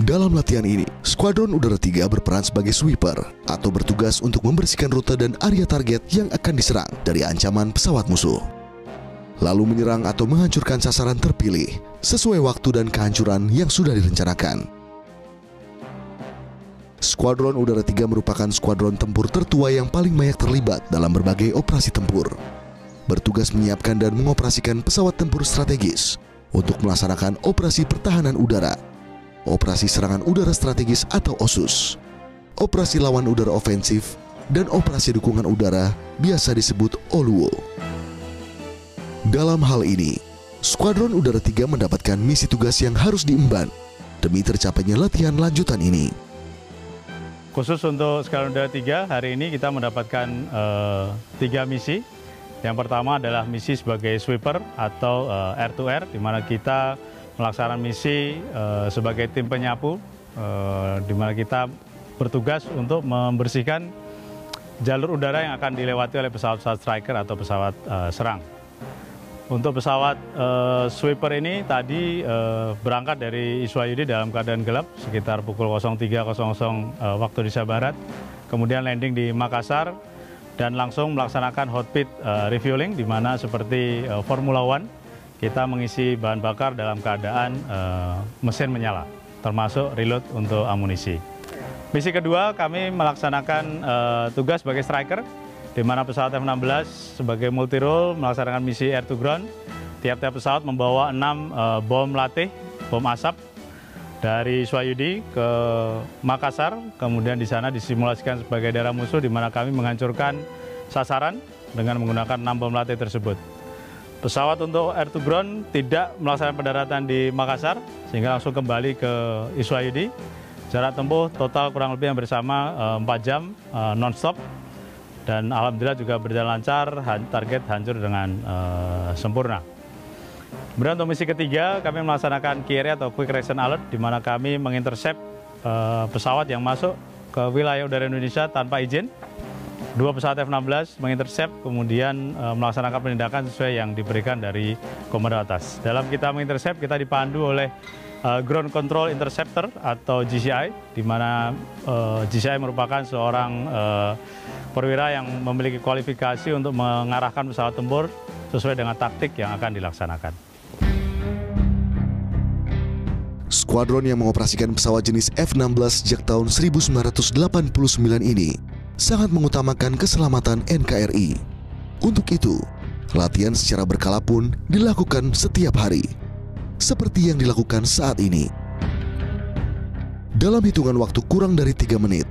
Dalam latihan ini, Skuadron Udara 3 berperan sebagai sweeper atau bertugas untuk membersihkan rute dan area target yang akan diserang dari ancaman pesawat musuh. Lalu menyerang atau menghancurkan sasaran terpilih sesuai waktu dan kehancuran yang sudah direncanakan. Skuadron Udara 3 merupakan skuadron tempur tertua yang paling banyak terlibat dalam berbagai operasi tempur. Bertugas menyiapkan dan mengoperasikan pesawat tempur strategis untuk melaksanakan operasi pertahanan udara, operasi serangan udara strategis atau OSUS, operasi lawan udara ofensif, dan operasi dukungan udara biasa disebut OLUO. Dalam hal ini, Skuadron Udara 3 mendapatkan misi tugas yang harus diemban demi tercapainya latihan lanjutan ini. Khusus untuk Skuadron Udara 3, hari ini kita mendapatkan 3 misi. Yang pertama adalah misi sebagai sweeper atau air to air, di mana kita melaksanakan misi sebagai tim penyapu, di mana kita bertugas untuk membersihkan jalur udara yang akan dilewati oleh pesawat-pesawat striker atau pesawat serang. Untuk pesawat sweeper ini tadi berangkat dari Iswayudi dalam keadaan gelap sekitar pukul 03.00 waktu Indonesia Barat, kemudian landing di Makassar dan langsung melaksanakan hot pit refueling, di mana seperti Formula One kita mengisi bahan bakar dalam keadaan mesin menyala, termasuk reload untuk amunisi. Misi kedua, kami melaksanakan tugas sebagai striker, di mana pesawat F-16 sebagai multi role melaksanakan misi air to ground. Tiap-tiap pesawat membawa 6 bom latih, bom asap dari Swayudi ke Makassar, kemudian di sana disimulasikan sebagai daerah musuh, di mana kami menghancurkan sasaran dengan menggunakan 6 bom latih tersebut. Pesawat untuk air to ground tidak melaksanakan pendaratan di Makassar, sehingga langsung kembali ke Iswayudi. Jarak tempuh total kurang lebih yang bersama 4 jam non-stop, dan alhamdulillah juga berjalan lancar, target hancur dengan sempurna. Kemudian untuk misi ketiga, kami melaksanakan QRA atau Quick Reaction Alert, di mana kami mengintercept pesawat yang masuk ke wilayah udara Indonesia tanpa izin. 2 pesawat F-16 mengintercept, kemudian melaksanakan penindakan sesuai yang diberikan dari komando atas. Dalam kita mengintercept, kita dipandu oleh Ground Control Interceptor atau GCI, di mana GCI merupakan seorang perwira yang memiliki kualifikasi untuk mengarahkan pesawat tempur sesuai dengan taktik yang akan dilaksanakan. Skuadron yang mengoperasikan pesawat jenis F-16 sejak tahun 1989 ini sangat mengutamakan keselamatan NKRI. Untuk itu, latihan secara berkala pun dilakukan setiap hari, seperti yang dilakukan saat ini. Dalam hitungan waktu kurang dari 3 menit,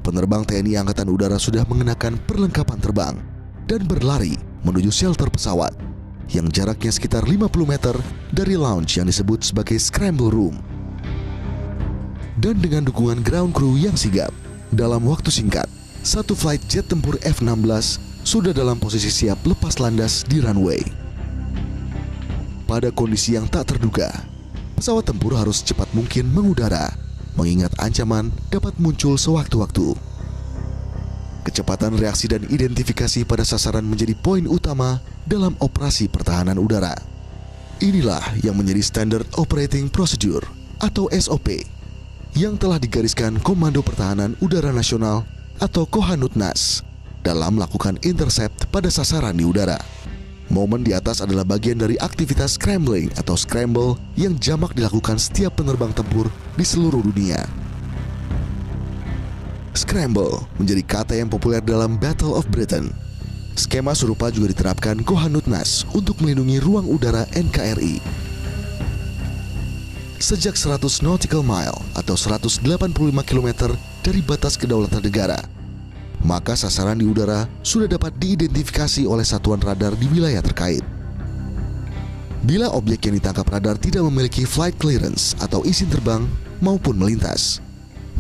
penerbang TNI Angkatan Udara sudah mengenakan perlengkapan terbang dan berlari menuju shelter pesawat yang jaraknya sekitar 50 meter dari lounge yang disebut sebagai Scramble Room. Dan dengan dukungan ground crew yang sigap, dalam waktu singkat, satu flight jet tempur F-16 sudah dalam posisi siap lepas landas di runway. Pada kondisi yang tak terduga, pesawat tempur harus cepat mungkin mengudara, mengingat ancaman dapat muncul sewaktu-waktu. Kecepatan reaksi dan identifikasi pada sasaran menjadi poin utama dalam operasi pertahanan udara. Inilah yang menjadi Standard Operating Procedure atau SOP yang telah digariskan Komando Pertahanan Udara Nasional atau Kohanutnas dalam melakukan intercept pada sasaran di udara. Momen di atas adalah bagian dari aktivitas scrambling atau scramble yang jamak dilakukan setiap penerbang tempur di seluruh dunia. Scramble menjadi kata yang populer dalam Battle of Britain. Skema serupa juga diterapkan Kohanutnas untuk melindungi ruang udara NKRI. Sejak 100 nautical mile atau 185 km dari batas kedaulatan negara, maka sasaran di udara sudah dapat diidentifikasi oleh satuan radar di wilayah terkait. Bila objek yang ditangkap radar tidak memiliki flight clearance atau izin terbang maupun melintas,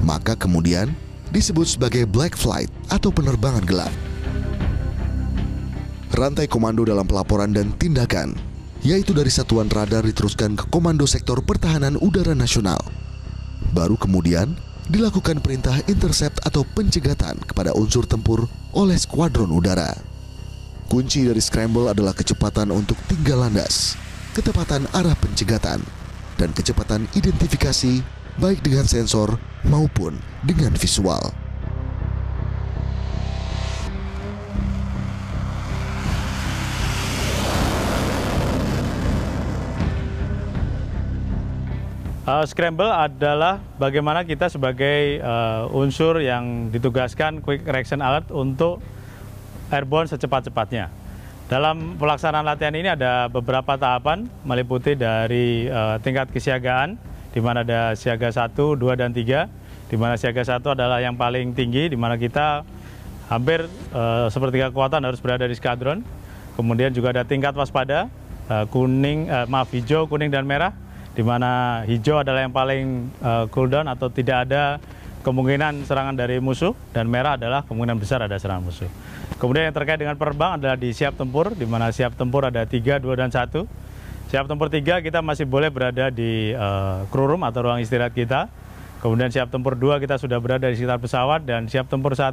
maka kemudian disebut sebagai black flight atau penerbangan gelap. Rantai komando dalam pelaporan dan tindakan, yaitu dari satuan radar diteruskan ke Komando Sektor Pertahanan Udara Nasional. Baru kemudian dilakukan perintah intercept atau pencegatan kepada unsur tempur oleh skuadron udara. Kunci dari scramble adalah kecepatan untuk tinggal landas, ketepatan arah pencegatan, dan kecepatan identifikasi baik dengan sensor maupun dengan visual. Scramble adalah bagaimana kita sebagai unsur yang ditugaskan Quick Reaction Alert untuk airborne secepat-cepatnya. Dalam pelaksanaan latihan ini ada beberapa tahapan, meliputi dari tingkat kesiagaan, di mana ada siaga 1, 2, dan 3, di mana siaga 1 adalah yang paling tinggi, di mana kita hampir sepertiga kekuatan harus berada di skadron. Kemudian juga ada tingkat waspada, hijau, kuning, dan merah, di mana hijau adalah yang paling cooldown atau tidak ada kemungkinan serangan dari musuh, dan merah adalah kemungkinan besar ada serangan musuh. Kemudian yang terkait dengan penerbang adalah di siap tempur, di mana siap tempur ada 3, 2, dan 1. Siap tempur 3 kita masih boleh berada di crew room atau ruang istirahat kita. Kemudian siap tempur 2 kita sudah berada di sekitar pesawat, dan siap tempur 1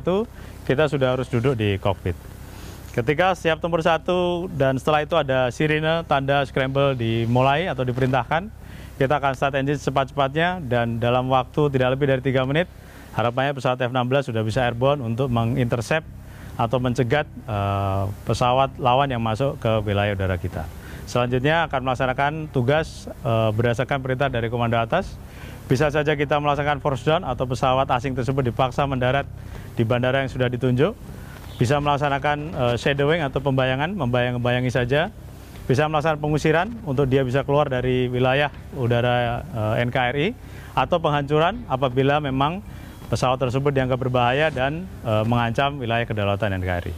kita sudah harus duduk di kokpit. Ketika siap tempur 1 dan setelah itu ada sirine tanda scramble dimulai atau diperintahkan, kita akan start engine secepat-cepatnya, dan dalam waktu tidak lebih dari 3 menit, harapannya pesawat F-16 sudah bisa airborne untuk mengintercept atau mencegat pesawat lawan yang masuk ke wilayah udara kita. Selanjutnya akan melaksanakan tugas berdasarkan perintah dari komando atas. Bisa saja kita melaksanakan force down atau pesawat asing tersebut dipaksa mendarat di bandara yang sudah ditunjuk. Bisa melaksanakan shadowing atau pembayangan, membayang-bayangi saja. Bisa melaksanakan pengusiran untuk dia bisa keluar dari wilayah udara NKRI, atau penghancuran apabila memang pesawat tersebut dianggap berbahaya dan mengancam wilayah kedaulatan NKRI.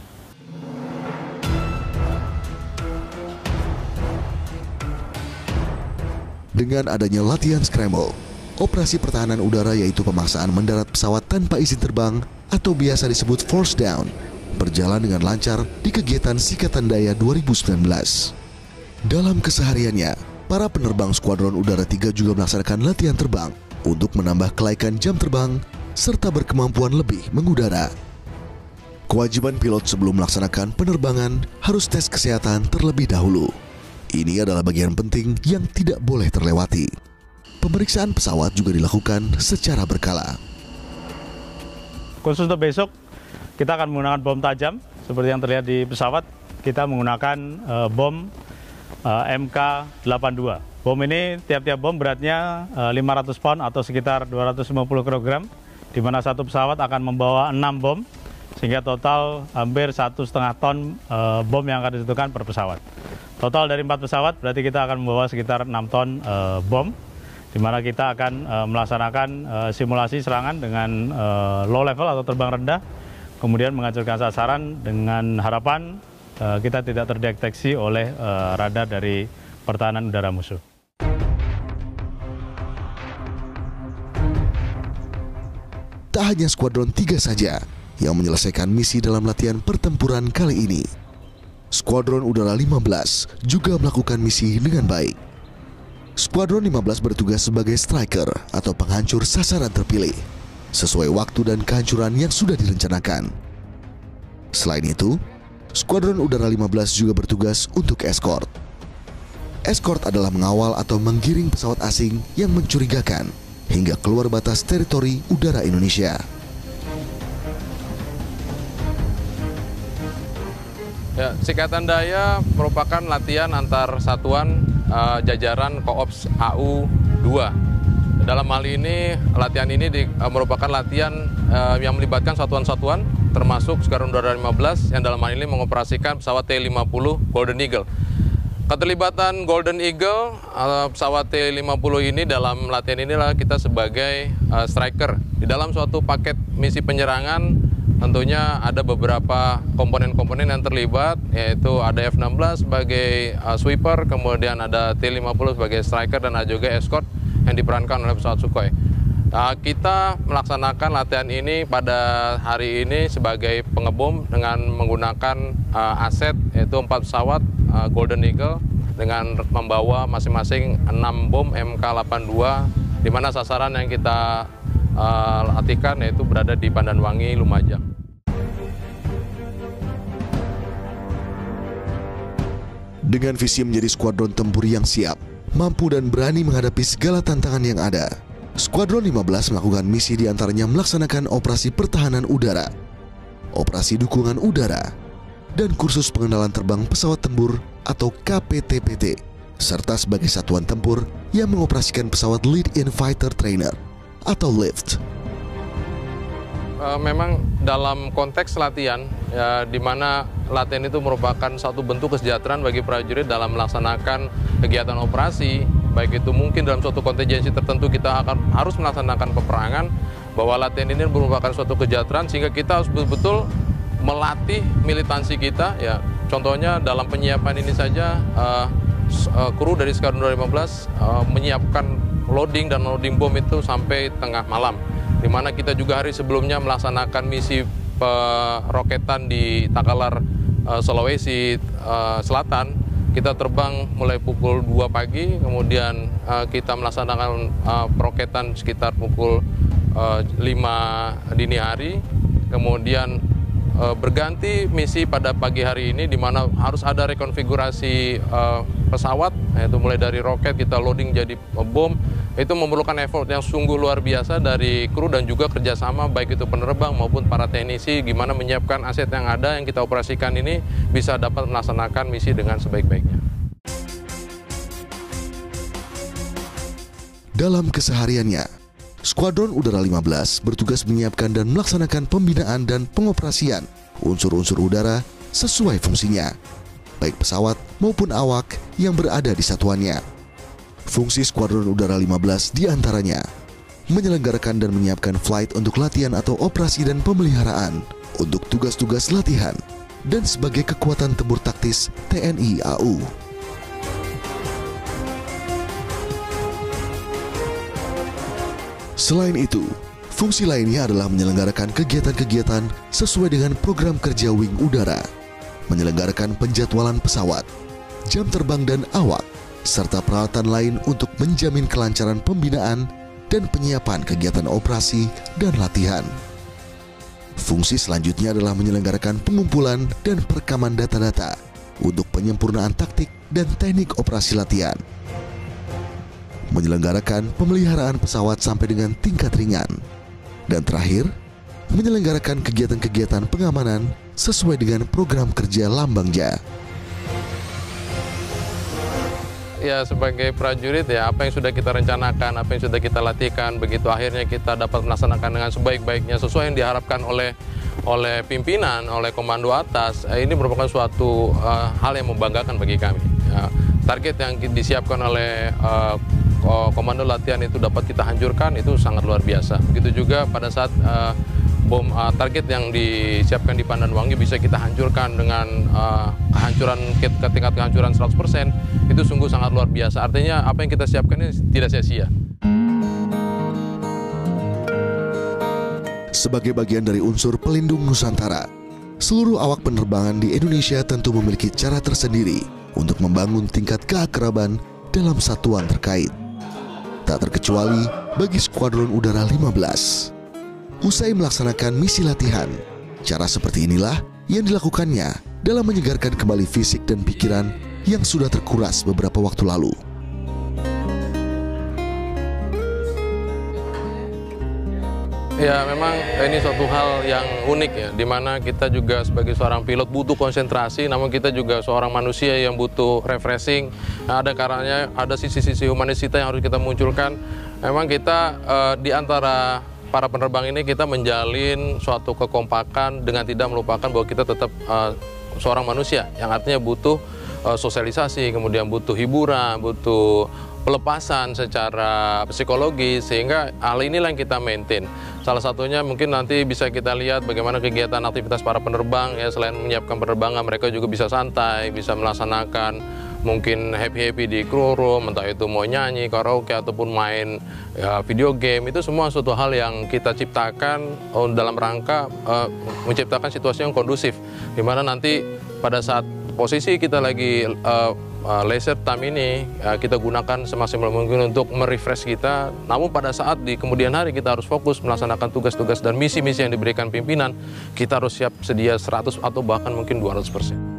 Dengan adanya latihan scramble, operasi pertahanan udara yaitu pemaksaan mendarat pesawat tanpa izin terbang atau biasa disebut force down, berjalan dengan lancar di kegiatan Sikatan Daya 2019. Dalam kesehariannya, para penerbang Skuadron Udara 3 juga melaksanakan latihan terbang untuk menambah kelaikan jam terbang serta berkemampuan lebih mengudara. Kewajiban pilot sebelum melaksanakan penerbangan harus tes kesehatan terlebih dahulu. Ini adalah bagian penting yang tidak boleh terlewati. Pemeriksaan pesawat juga dilakukan secara berkala. Khusus untuk besok, kita akan menggunakan bom tajam seperti yang terlihat di pesawat. Kita menggunakan bom MK82. Bom ini tiap-tiap bom beratnya 500 pound atau sekitar 250 kg, di mana satu pesawat akan membawa 6 bom, sehingga total hampir 1,5 ton bom yang akan ditentukan per pesawat. Total dari 4 pesawat berarti kita akan membawa sekitar 6 ton bom, di mana kita akan melaksanakan simulasi serangan dengan low level atau terbang rendah, kemudian menghancurkan sasaran dengan harapan kita tidak terdeteksi oleh radar dari pertahanan udara musuh. Tak hanya Skuadron 3 saja yang menyelesaikan misi dalam latihan pertempuran kali ini. Skuadron Udara 15 juga melakukan misi dengan baik. Skuadron 15 bertugas sebagai striker atau penghancur sasaran terpilih, sesuai waktu dan kehancuran yang sudah direncanakan. Selain itu, Skuadron Udara 15 juga bertugas untuk escort. Escort adalah mengawal atau menggiring pesawat asing yang mencurigakan hingga keluar batas teritori udara Indonesia. Ya, Sikatan Daya merupakan latihan antar satuan jajaran Koops AU 2. Dalam hal ini, latihan ini merupakan latihan yang melibatkan satuan-satuan, termasuk Skuadron Udara 15 yang dalam hal ini mengoperasikan pesawat T-50 Golden Eagle. Keterlibatan Golden Eagle, pesawat T-50 ini dalam latihan inilah kita sebagai striker. Di dalam suatu paket misi penyerangan tentunya ada beberapa komponen-komponen yang terlibat, yaitu ada F-16 sebagai sweeper, kemudian ada T-50 sebagai striker, dan ada juga escort yang diperankan oleh pesawat Sukhoi. Kita melaksanakan latihan ini pada hari ini sebagai pengebom dengan menggunakan aset, yaitu 4 pesawat Golden Eagle dengan membawa masing-masing 6 bom MK82, di mana sasaran yang kita latihkan yaitu berada di Pandanwangi, Lumajang. Dengan visi menjadi skuadron tempur yang siap, mampu dan berani menghadapi segala tantangan yang ada, Skuadron 15 melakukan misi diantaranya melaksanakan operasi pertahanan udara, operasi dukungan udara, dan kursus pengenalan terbang pesawat tempur atau KPTPT, serta sebagai satuan tempur yang mengoperasikan pesawat Lead-in Fighter Trainer atau LIFT. Memang dalam konteks latihan, ya, di mana latihan itu merupakan satu bentuk kesejahteraan bagi prajurit dalam melaksanakan kegiatan operasi, baik itu mungkin dalam suatu kontingensi tertentu kita harus melaksanakan peperangan, bahwa latihan ini merupakan suatu kesejahteraan sehingga kita harus betul-betul melatih militansi kita. Ya, contohnya dalam penyiapan ini saja, kru dari Skuadron 15 menyiapkan loading dan loading bom itu sampai tengah malam, di mana kita juga hari sebelumnya melaksanakan misi peroketan di Takalar, Sulawesi Selatan. Kita terbang mulai pukul 2 pagi, kemudian kita melaksanakan peroketan sekitar pukul 5 dini hari, kemudian berganti misi pada pagi hari ini, di mana harus ada rekonfigurasi pesawat, yaitu mulai dari roket kita loading jadi bom. Itu memerlukan effort yang sungguh luar biasa dari kru dan juga kerjasama baik itu penerbang maupun para teknisi, gimana menyiapkan aset yang ada yang kita operasikan ini bisa dapat melaksanakan misi dengan sebaik-baiknya. Dalam kesehariannya, Skuadron Udara 15 bertugas menyiapkan dan melaksanakan pembinaan dan pengoperasian unsur-unsur udara sesuai fungsinya, baik pesawat maupun awak yang berada di satuannya. Fungsi Skuadron Udara 15 diantaranya menyelenggarakan dan menyiapkan flight untuk latihan atau operasi dan pemeliharaan untuk tugas-tugas latihan dan sebagai kekuatan tempur taktis TNI AU. Selain itu, fungsi lainnya adalah menyelenggarakan kegiatan-kegiatan sesuai dengan program kerja Wing Udara, menyelenggarakan penjadwalan pesawat, jam terbang dan awak, serta peralatan lain untuk menjamin kelancaran pembinaan dan penyiapan kegiatan operasi dan latihan. Fungsi selanjutnya adalah menyelenggarakan pengumpulan dan perekaman data-data untuk penyempurnaan taktik dan teknik operasi latihan, menyelenggarakan pemeliharaan pesawat sampai dengan tingkat ringan, dan terakhir, menyelenggarakan kegiatan-kegiatan pengamanan sesuai dengan program kerja Lambangja. Ya, sebagai prajurit, ya, apa yang sudah kita rencanakan, apa yang sudah kita latihkan, begitu akhirnya kita dapat melaksanakan dengan sebaik-baiknya sesuai yang diharapkan oleh pimpinan, oleh komando atas, ini merupakan suatu hal yang membanggakan bagi kami. Ya, target yang disiapkan oleh komando latihan itu dapat kita hancurkan, itu sangat luar biasa. Begitu juga pada saat bom target yang disiapkan di Pandanwangi bisa kita hancurkan dengan tingkat kehancuran 100%, itu sungguh sangat luar biasa. Artinya apa yang kita siapkan ini tidak sia-sia. Sebagai bagian dari unsur pelindung Nusantara, seluruh awak penerbangan di Indonesia tentu memiliki cara tersendiri untuk membangun tingkat keakraban dalam satuan terkait. Tak terkecuali bagi Skuadron Udara 15. Usai melaksanakan misi latihan, cara seperti inilah yang dilakukannya dalam menyegarkan kembali fisik dan pikiran yang sudah terkuras beberapa waktu lalu. Ya, memang ini suatu hal yang unik, ya, di mana kita juga sebagai seorang pilot butuh konsentrasi, namun kita juga seorang manusia yang butuh refreshing. Nah, ada sisi-sisi humanis kita yang harus kita munculkan. Memang kita di antara para penerbang ini kita menjalin suatu kekompakan dengan tidak melupakan bahwa kita tetap seorang manusia yang artinya butuh sosialisasi, kemudian butuh hiburan, butuh pelepasan secara psikologis, sehingga hal inilah yang kita maintain. Salah satunya mungkin nanti bisa kita lihat bagaimana kegiatan aktivitas para penerbang, ya, selain menyiapkan penerbangan mereka juga bisa santai, bisa melaksanakan mungkin happy-happy di crew room, entah itu mau nyanyi, karaoke, ataupun main video game. Itu semua suatu hal yang kita ciptakan dalam rangka menciptakan situasi yang kondusif, di mana nanti pada saat posisi kita lagi leisure time ini kita gunakan semaksimal mungkin untuk merefresh kita. Namun pada saat di kemudian hari kita harus fokus melaksanakan tugas-tugas dan misi-misi yang diberikan pimpinan, kita harus siap sedia 100 atau bahkan mungkin 200%.